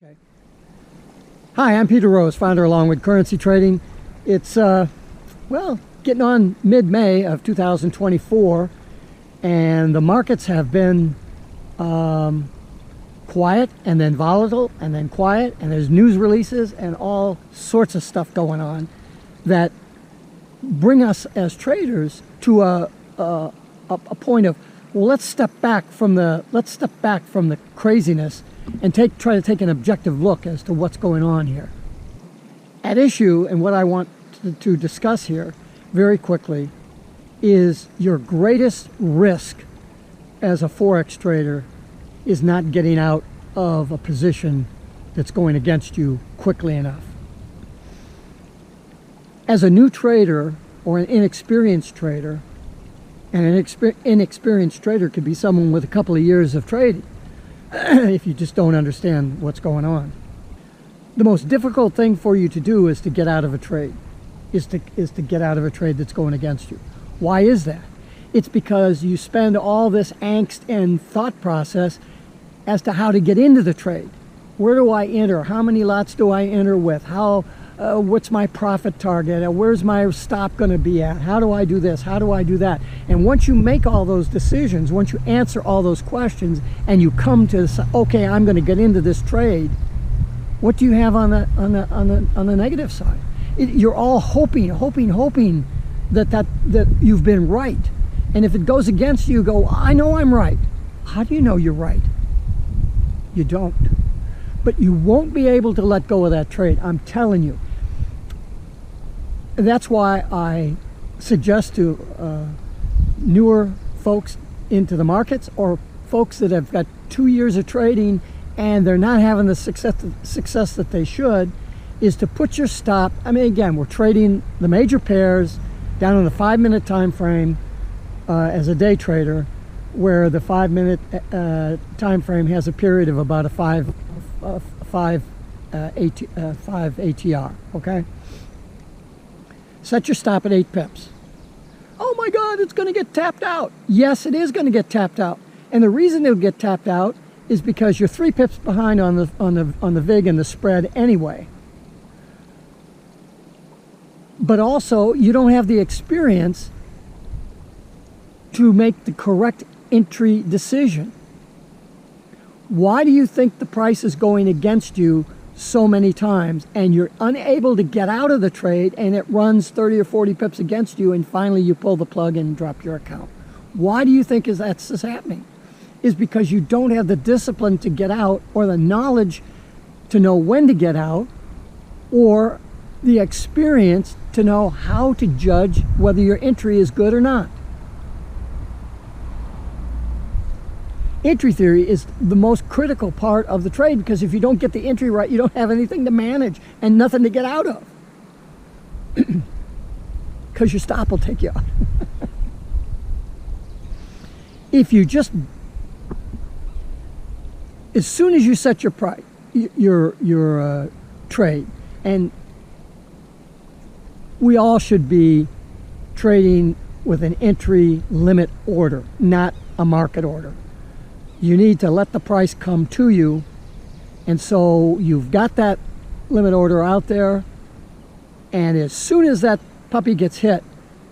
Okay. Hi, I'm Peter Rose, founder of Longwood Currency Trading. It's, well, getting on mid-May of 2024, and the markets have been quiet and then volatile and then quiet, and there's news releases and all sorts of stuff going on that bring us as traders to a point of, well, let's step back from the craziness and try to take an objective look as to what's going on here. At issue, and what I want to discuss here very quickly, is your greatest risk as a Forex trader is not getting out of a position that's going against you quickly enough. As a new trader or an inexperienced trader, and an inexperienced trader could be someone with a couple of years of trading, if you just don't understand what's going on. The most difficult thing for you to do is to get out of a trade, is to get out of a trade that's going against you. Why is that? It's because you spend all this angst and thought process as to how to get into the trade. Where do I enter? How many lots do I enter with? What's my profit target? Where's my stop going to be at? How do I do this? How do I do that? And once you make all those decisions, once you answer all those questions, and you come to this, okay, I'm going to get into this trade, what do you have on the negative side? You're all hoping that you've been right. And if it goes against you, go, I know I'm right. How do you know you're right? You don't. But you won't be able to let go of that trade, I'm telling you. That's why I suggest to newer folks into the markets, or folks that have got 2 years of trading and they're not having the success that they should, is to put your stop. I mean, again, we're trading the major pairs down on the 5-minute time frame as a day trader, where the 5-minute time frame has a period of about a 5 ATR, okay? Set your stop at 8 pips. Oh my God, it's going to get tapped out. Yes, it is going to get tapped out. And the reason it'll get tapped out is because you're 3 pips behind on the VIG and the spread anyway. But also, you don't have the experience to make the correct entry decision. Why do you think the price is going against you so many times and you're unable to get out of the trade, and it runs 30 or 40 pips against you, and finally you pull the plug and drop your account? Why do you think that's happening? Is because you don't have the discipline to get out, or the knowledge to know when to get out, or the experience to know how to judge whether your entry is good or not. Entry theory is the most critical part of the trade, because if you don't get the entry right, you don't have anything to manage and nothing to get out of. Because your stop will take you out. If you just, as soon as you set your price, your trade, and we all should be trading with an entry limit order, not a market order. You need to let the price come to you, and so you've got that limit order out there, and as soon as that puppy gets hit,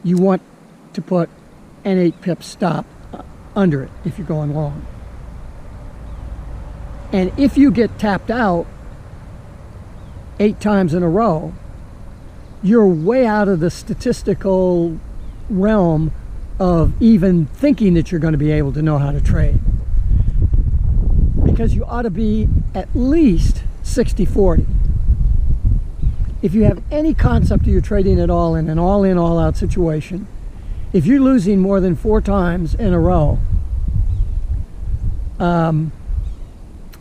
you want to put an 8 pip stop under it if you're going long. And if you get tapped out 8 times in a row, you're way out of the statistical realm of even thinking that you're going to be able to know how to trade. Because you ought to be at least 60-40. If you have any concept of your trading at all in an all-in, all-out situation, if you're losing more than 4 times in a row,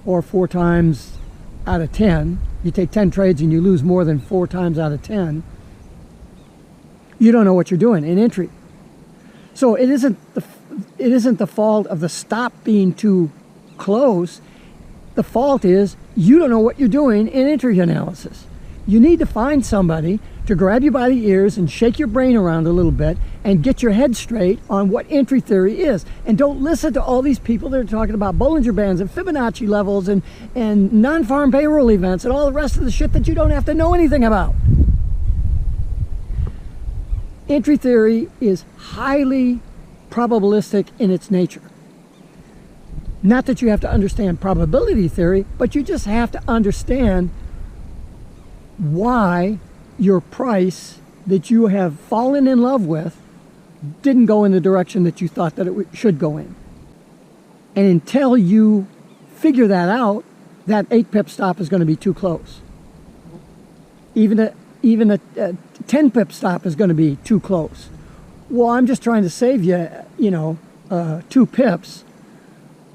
or 4 times out of 10, you take 10 trades and you lose more than 4 times out of 10, you don't know what you're doing in entry. So it isn't the fault of the stop being too close. The fault is you don't know what you're doing in entry analysis. You need to find somebody to grab you by the ears and shake your brain around a little bit and get your head straight on what entry theory is. And don't listen to all these people that are talking about Bollinger Bands and Fibonacci levels and non-farm payroll events and all the rest of the shit that you don't have to know anything about. Entry theory is highly probabilistic in its nature. Not that you have to understand probability theory, but you just have to understand why your price that you have fallen in love with didn't go in the direction that you thought that it should go in. And until you figure that out, that 8 pip stop is going to be too close. Even a 10 pip stop is going to be too close. Well, I'm just trying to save you, 2 pips.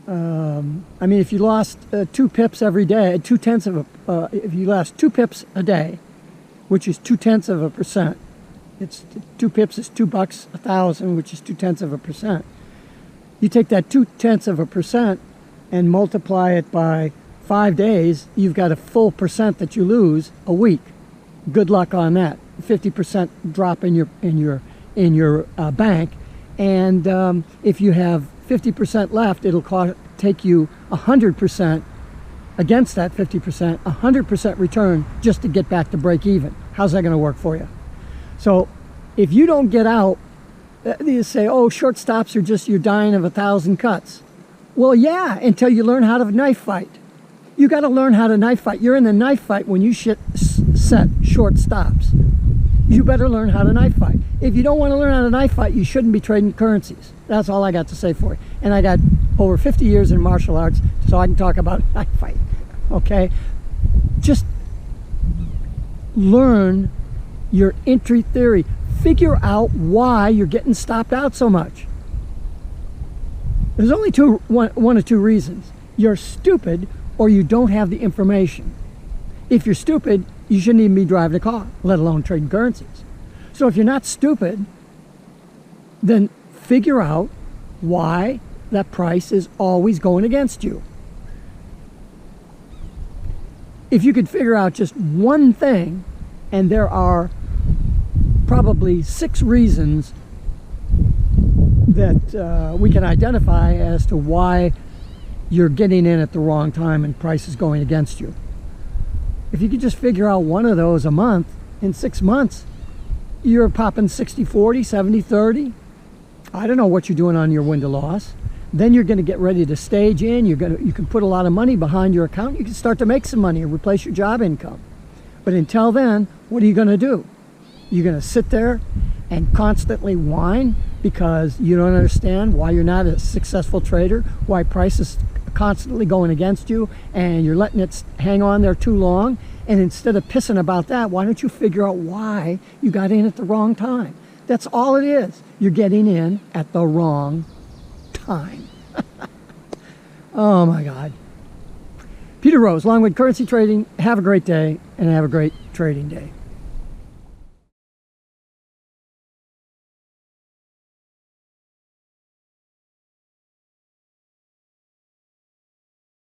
I mean, if you lost 2 pips every day, if you lost 2 pips a day, which is 0.2%, it's 2 pips is $2 a thousand, which is 0.2%. You take that 0.2% and multiply it by 5 days, you've got a full percent that you lose a week. Good luck on that. 50% drop in your bank, and if you have 50% left, it'll take you 100% against that 50%, 100% return just to get back to break even. How's that going to work for you? So if you don't get out, you say, oh, short stops are just, you're dying of 1,000 cuts. Well, yeah, until you learn how to knife fight. You got to learn how to knife fight. You're in the knife fight when you set short stops. You better learn how to knife fight. If you don't want to learn how to knife fight, you shouldn't be trading currencies. That's all I got to say for you. And I got over 50 years in martial arts, so I can talk about knife fight. Okay? Just learn your entry theory. Figure out why you're getting stopped out so much. There's only one or two reasons. You're stupid, or you don't have the information. If you're stupid, you shouldn't even be driving a car, let alone trading currencies. So if you're not stupid, then figure out why that price is always going against you. If you could figure out just one thing, and there are probably 6 reasons that we can identify as to why you're getting in at the wrong time and price is going against you. If you could just figure out one of those a month, in 6 months, you're popping 60-40, 70-30. I don't know what you're doing on your win to loss. Then you're going to get ready to stage in. You can put a lot of money behind your account. You can start to make some money and replace your job income. But until then, what are you going to do? You're going to sit there and constantly whine because you don't understand why you're not a successful trader, why price is constantly going against you, and you're letting it hang on there too long. And instead of pissing about that, why don't you figure out why you got in at the wrong time? That's all it is. You're getting in at the wrong time. Oh my God. Peter Rose, Longwood Currency Trading. Have a great day and have a great trading day.